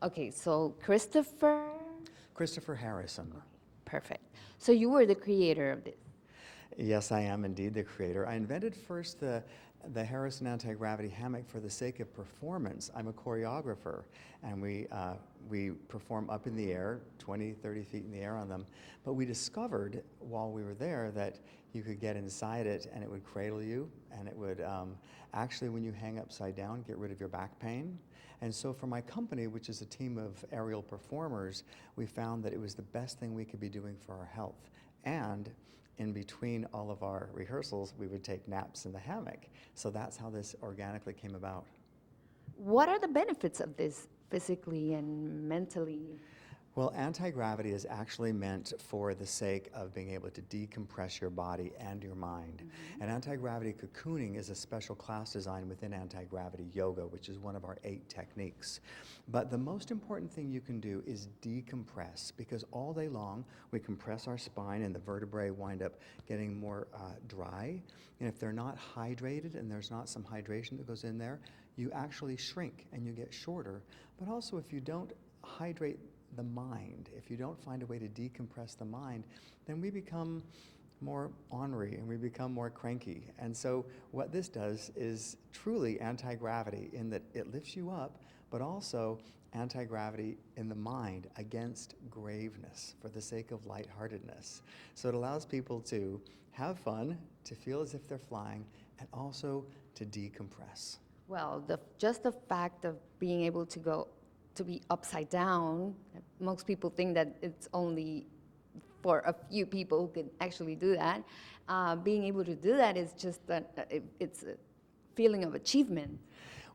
Okay, so Christopher. Christopher Harrison. Perfect. So you were the creator of this. Yes, I am indeed the creator. I invented first the Harrison anti-gravity hammock for the sake of performance. I'm a choreographer, and we perform up in the air, 20, 30 feet in the air on them. But we discovered while we were there that you could get inside it and it would cradle you, and it would actually, when you hang upside down, get rid of your back pain. And so for my company, which is a team of aerial performers, we found that it was the best thing we could be doing for our health. And in between all of our rehearsals, we would take naps in the hammock. So that's how this organically came about. What are the benefits of this physically and mentally? Well, anti-gravity is actually meant for the sake of being able to decompress your body and your mind. And anti-gravity cocooning is a special class design within anti-gravity yoga, which is one of our 8 techniques. But the most important thing you can do is decompress, because all day long we compress our spine and the vertebrae wind up getting more dry. And if they're not hydrated and there's not some hydration that goes in there, you actually shrink and you get shorter. But also if you don't hydrate the mind, if you don't find a way to decompress the mind, then we become more ornery and we become more cranky. And so what this does is truly anti-gravity in that it lifts you up, but also anti-gravity in the mind against graveness for the sake of lightheartedness. So it allows people to have fun, to feel as if they're flying, and also to decompress. Well, just the fact of being able to be upside down, most people think that it's only for a few people who can actually do that. Being able to do that is just it's a feeling of achievement.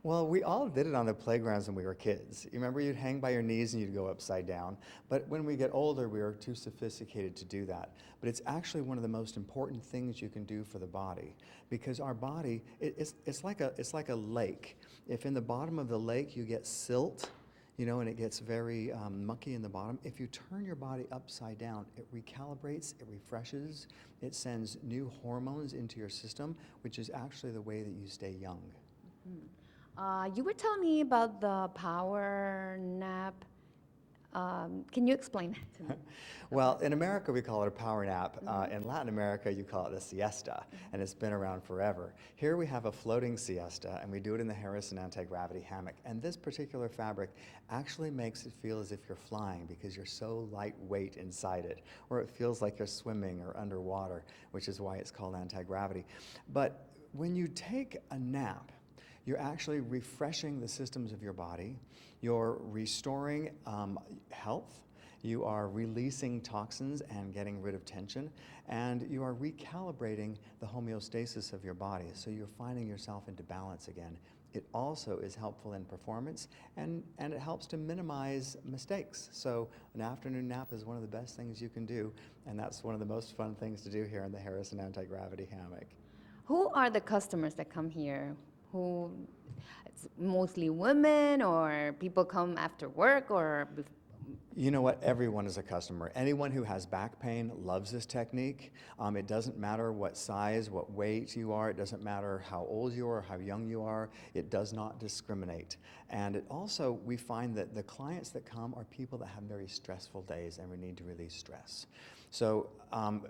Well, we all did it on the playgrounds when we were kids. You remember you'd hang by your knees and you'd go upside down. But when we get older, we are too sophisticated to do that. But it's actually one of the most important things you can do for the body, because our body, it's like a lake. If in the bottom of the lake you get silt, and it gets very mucky in the bottom, if you turn your body upside down, it recalibrates, it refreshes, it sends new hormones into your system, which is actually the way that you stay young. You were telling me about the power nap. Can you explain that to me? Well, in America we call it a power nap. In Latin America you call it a siesta, and it's been around forever. Here we have a floating siesta, and we do it in the Harrison anti-gravity hammock. And this particular fabric actually makes it feel as if you're flying, because you're so lightweight inside it, or it feels like you're swimming or underwater, which is why it's called anti-gravity. But when you take a nap, you're actually refreshing the systems of your body, you're restoring health, you are releasing toxins and getting rid of tension, and you are recalibrating the homeostasis of your body, so you're finding yourself into balance again. It also is helpful in performance, and it helps to minimize mistakes. So an afternoon nap is one of the best things you can do, and that's one of the most fun things to do here in the Harrison anti-gravity hammock. Who are the customers that come here? Who, it's mostly women, or people come after work, or You know what? Everyone is a customer. Anyone who has back pain loves this technique. It doesn't matter what size, what weight you are. It doesn't matter how old you are, how young you are. It does not discriminate. And it also, we find that the clients that come are people that have very stressful days and we need to release stress. So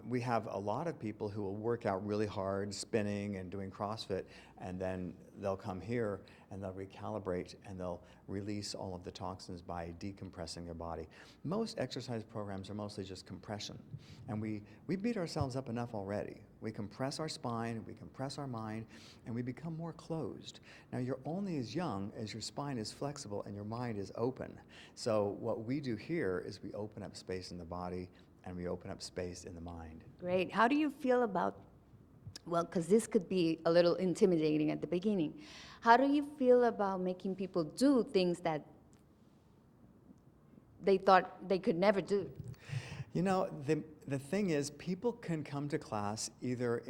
we have a lot of people who will work out really hard, spinning and doing CrossFit, and then they'll come here and they'll recalibrate and they'll release all of the toxins by decompressing their body. Most exercise programs are mostly just compression, and we beat ourselves up enough already. We compress our spine, we compress our mind, and we become more closed. Now, you're only as young as your spine is flexible and your mind is open. So what we do here is we open up space in the body and we open up space in the mind. great. How do you feel about, well, because this could be a little intimidating at the beginning. How do you feel about making people do things that they thought they could never do? You know, the thing is, people can come to class either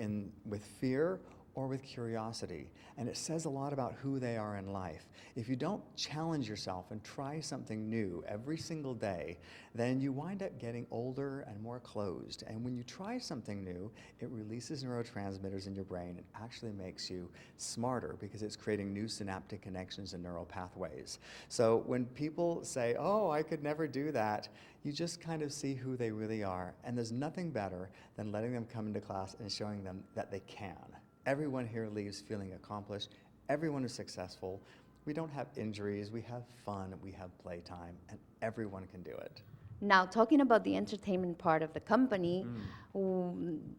with fear or with curiosity. And it says a lot about who they are in life. If you don't challenge yourself and try something new every single day, then you wind up getting older and more closed. And when you try something new, it releases neurotransmitters in your brain and actually makes you smarter because it's creating new synaptic connections and neural pathways. So when people say, oh, I could never do that, you just kind of see who they really are. And there's nothing better than letting them come into class and showing them that they can. Everyone here leaves feeling accomplished. Everyone is successful. We don't have injuries. We have fun. We have playtime. And everyone can do it. Now, talking about the entertainment part of the company,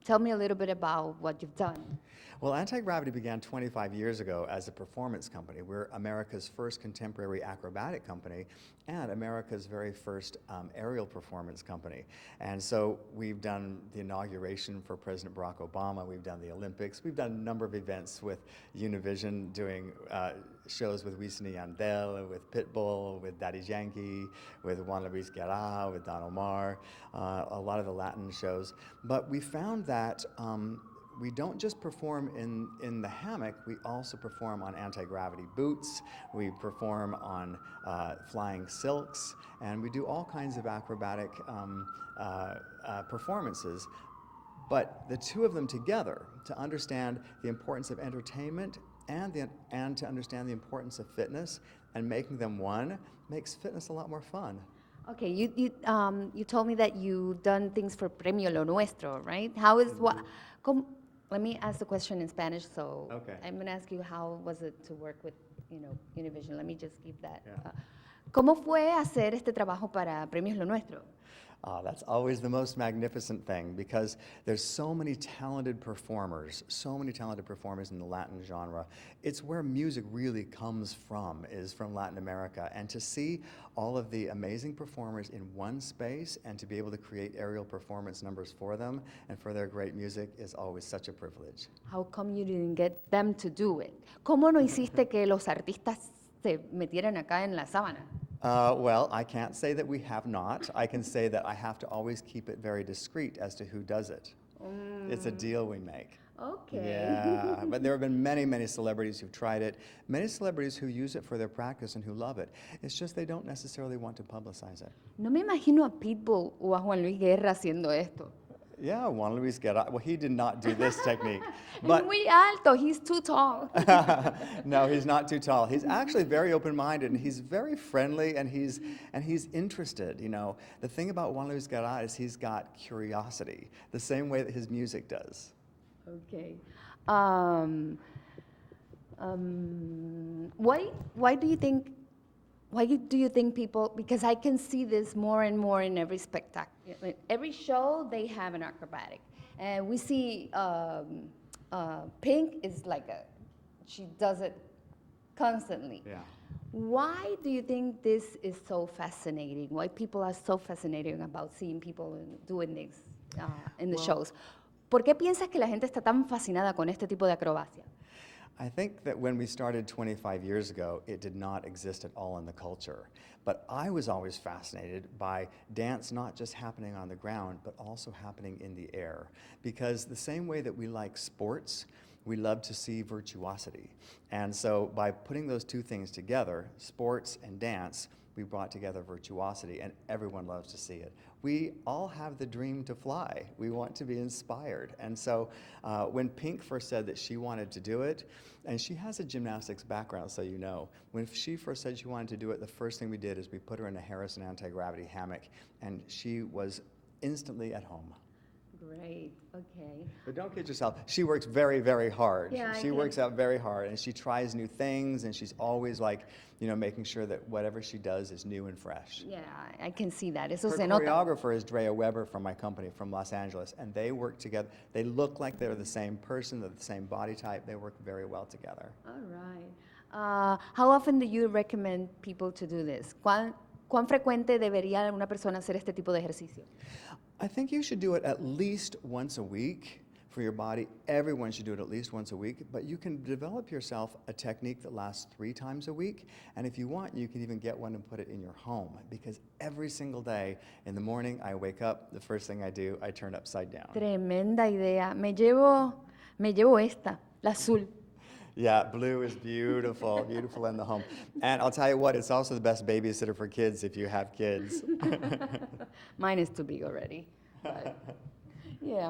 tell me a little bit about what you've done. Well, Anti-Gravity began 25 years ago as a performance company. We're America's first contemporary acrobatic company and America's very first aerial performance company. And so we've done the inauguration for President Barack Obama. We've done the Olympics. We've done a number of events with Univision, doing shows with Wisin y Yandel, with Pitbull, with Daddy Yankee, with Juan Luis Guerra, with Don Omar, a lot of the Latin shows. But we found that we don't just perform in the hammock, we also perform on anti-gravity boots, we perform on flying silks, and we do all kinds of acrobatic performances. But the two of them together, to understand the importance of entertainment and to understand the importance of fitness and making them one, makes fitness a lot more fun. Okay, you told me that you've done things for Premio Lo Nuestro, right? How is let me ask the question in Spanish. So Okay. I'm going to ask you, how was it to work with, Univision? Let me just give that. Yeah. ¿Cómo fue hacer este trabajo para Premios Lo Nuestro? That's always the most magnificent thing because there's so many talented performers in the Latin genre. It's where music really comes from, is from Latin America. And to see all of the amazing performers in one space and to be able to create aerial performance numbers for them and for their great music is always such a privilege. How come you didn't get them to do it? ¿Cómo no hiciste que los artistas se metieran acá en la sábana? Well, I can't say that we have not. I can say that I have to always keep it very discreet as to who does it. It's a deal we make. Okay. Yeah, but there have been many, many celebrities who've tried it, many celebrities who use it for their practice and who love it. It's just they don't necessarily want to publicize it. No me imagino a Pitbull o a Juan Luis Guerra haciendo esto. Yeah, Juan Luis Guerra, well, he did not do this technique. Es But muy alto, he's too tall. no, he's not too tall. He's actually very open-minded, and he's very friendly, and he's interested. You know, the thing about Juan Luis Guerra is he's got curiosity, the same way that his music does. Okay. Why do you think people, because I can see this more and more in every spectacle. In every show, they have an acrobatic. And we see Pink is she does it constantly. Yeah. Why do you think this is so fascinating? Why people are so fascinated about seeing people doing this in the shows? ¿Por qué piensas que la gente está tan fascinada con este tipo de acrobacia? I think that when we started 25 years ago, it did not exist at all in the culture. But I was always fascinated by dance not just happening on the ground, but also happening in the air. Because the same way that we like sports, we love to see virtuosity. And so by putting those two things together, sports and dance, we brought together virtuosity, and everyone loves to see it. We all have the dream to fly. We want to be inspired. And so when Pink first said that she wanted to do it, and she has a gymnastics background, so you know, when she first said she wanted to do it, the first thing we did is we put her in a Harrison anti-gravity hammock, and she was instantly at home. Great, okay. But don't kid yourself. She works very, very hard. Yeah, She works out very hard, and she tries new things, and she's always making sure that whatever she does is new and fresh. Yeah, I can see that. Eso Her se nota. choreographer is Drea Weber from my company, from Los Angeles, and they work together. They look like they're the same person, they're the same body type. They work very well together. All right. How often do you recommend people to do this? ¿Cuán frecuente debería una persona hacer este tipo de ejercicio? I think you should do it at least once a week for your body. Everyone should do it at least once a week, but you can develop yourself a technique that lasts 3 times a week, and if you want, you can even get one and put it in your home, because every single day in the morning I wake up, the first thing I do, I turn upside down. Tremenda idea. Me llevo esta. L'azul. Yeah, blue is beautiful, beautiful in the home. And I'll tell you what, it's also the best babysitter for kids if you have kids. Mine is too big already. But, yeah.